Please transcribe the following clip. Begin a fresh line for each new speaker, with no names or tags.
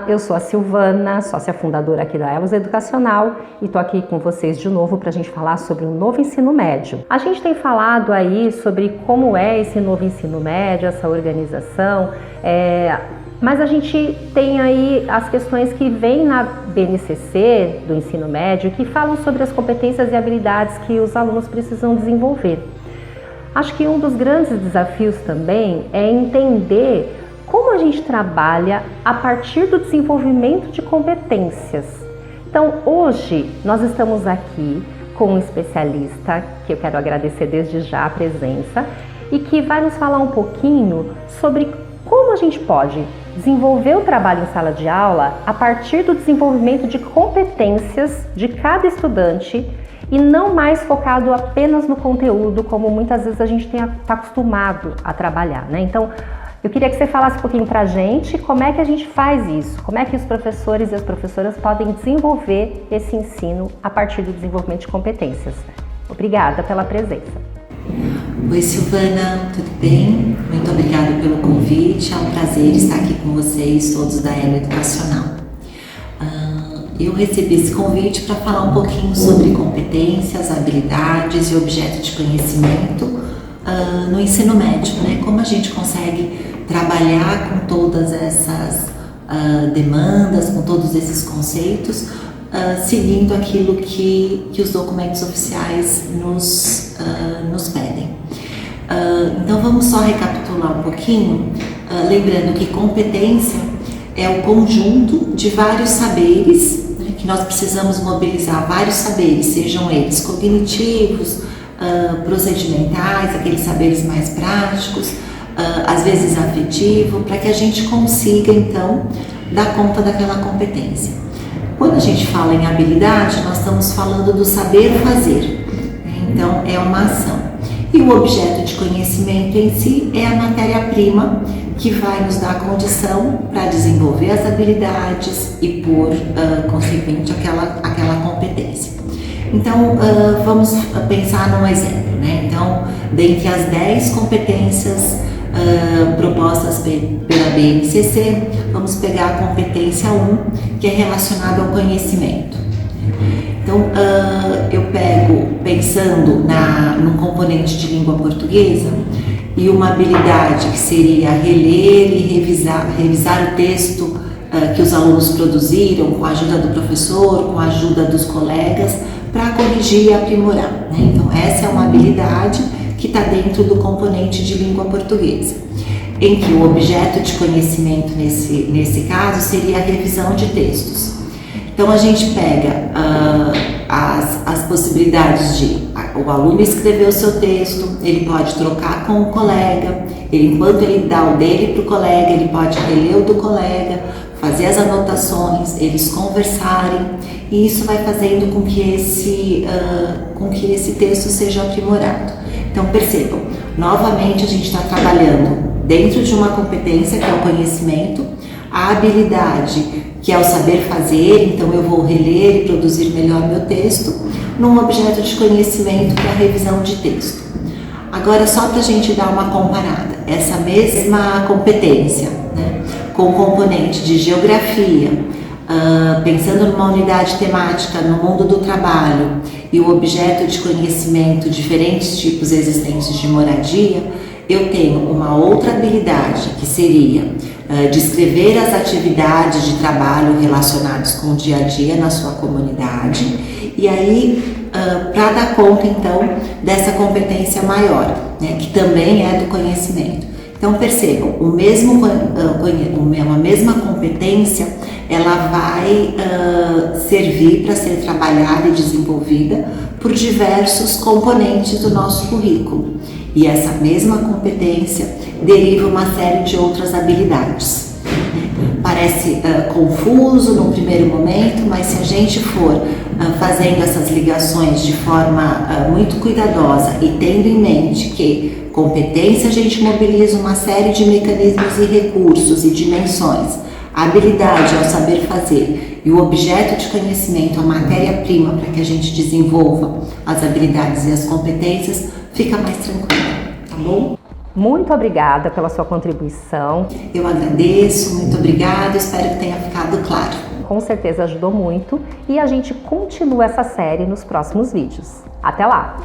Olá, eu sou a Silvana, sócia fundadora aqui da Elos Educacional e estou aqui com vocês de novo para a gente falar sobre o novo ensino médio. A gente tem falado aí sobre como é esse novo ensino médio, essa organização, mas a gente tem aí as questões que vêm na BNCC do ensino médio que falam sobre as competências e habilidades que os alunos precisam desenvolver. Acho que um dos grandes desafios também é entender como a gente trabalha a partir do desenvolvimento de competências. Então, hoje nós estamos aqui com um especialista, que eu quero agradecer desde já a presença, e que vai nos falar um pouquinho sobre como a gente pode desenvolver o trabalho em sala de aula a partir do desenvolvimento de competências de cada estudante e não mais focado apenas no conteúdo, como muitas vezes a gente está acostumado a trabalhar, né? Então, eu queria que você falasse um pouquinho pra gente como é que a gente faz isso, como é que os professores e as professoras podem desenvolver esse ensino a partir do desenvolvimento de competências. Obrigada pela presença.
Oi Silvana, tudo bem? Muito obrigada pelo convite, é um prazer estar aqui com vocês todos da Elo Educacional. Eu recebi esse convite para falar um pouquinho sobre competências, habilidades e objeto de conhecimento no ensino médio, né? Como a gente consegue trabalhar com todas essas demandas, com todos esses conceitos, seguindo aquilo que os documentos oficiais nos pedem. Então vamos só recapitular um pouquinho, lembrando que competência é o conjunto de vários saberes, né, que nós precisamos mobilizar vários saberes, sejam eles cognitivos, procedimentais, aqueles saberes mais práticos, às vezes afetivo, para que a gente consiga então dar conta daquela competência. Quando a gente fala em habilidade, nós estamos falando do saber fazer, né? Então é uma ação. E o objeto de conhecimento em si é a matéria-prima que vai nos dar condição para desenvolver as habilidades e por consequente aquela competência. Então vamos pensar num exemplo, né? Então, dentre as 10 competências propostas pela BNCC, vamos pegar a competência 1, que é relacionada ao conhecimento. Então, eu pego, pensando num componente de língua portuguesa, e uma habilidade que seria reler e revisar o texto que os alunos produziram, com a ajuda do professor, com a ajuda dos colegas, para corrigir e aprimorar, né? Então, essa é uma habilidade que está dentro do componente de língua portuguesa, em que o objeto de conhecimento nesse caso seria a revisão de textos. Então a gente pega as possibilidades de o aluno escrever o seu texto, ele pode trocar com o colega, enquanto ele dá o dele para o colega, ele pode reler o do colega, fazer as anotações, eles conversarem, e isso vai fazendo com que esse texto seja aprimorado. Então percebam, novamente a gente está trabalhando dentro de uma competência que é o conhecimento, a habilidade que é o saber fazer, então eu vou reler e produzir melhor meu texto, num objeto de conhecimento que é a revisão de texto. Agora só para a gente dar uma comparada, essa mesma competência, né, com o componente de geografia, pensando numa unidade temática no mundo do trabalho e o objeto de conhecimento, diferentes tipos existentes de moradia, eu tenho uma outra habilidade que seria descrever as atividades de trabalho relacionadas com o dia a dia na sua comunidade, e aí para dar conta então dessa competência maior, né, que também é do conhecimento. Então percebam, uma mesma competência, ela vai servir para ser trabalhada e desenvolvida por diversos componentes do nosso currículo. E essa mesma competência deriva uma série de outras habilidades. Parece confuso num primeiro momento, mas se a gente for fazendo essas ligações de forma muito cuidadosa e tendo em mente que competência a gente mobiliza uma série de mecanismos e recursos e dimensões, a habilidade é o saber fazer e o objeto de conhecimento, a matéria-prima para que a gente desenvolva as habilidades e as competências, fica mais tranquilo, tá bom?
Muito obrigada pela sua contribuição.
Eu agradeço, muito obrigada, espero que tenha ficado claro.
Com certeza ajudou muito e a gente continua essa série nos próximos vídeos. Até lá!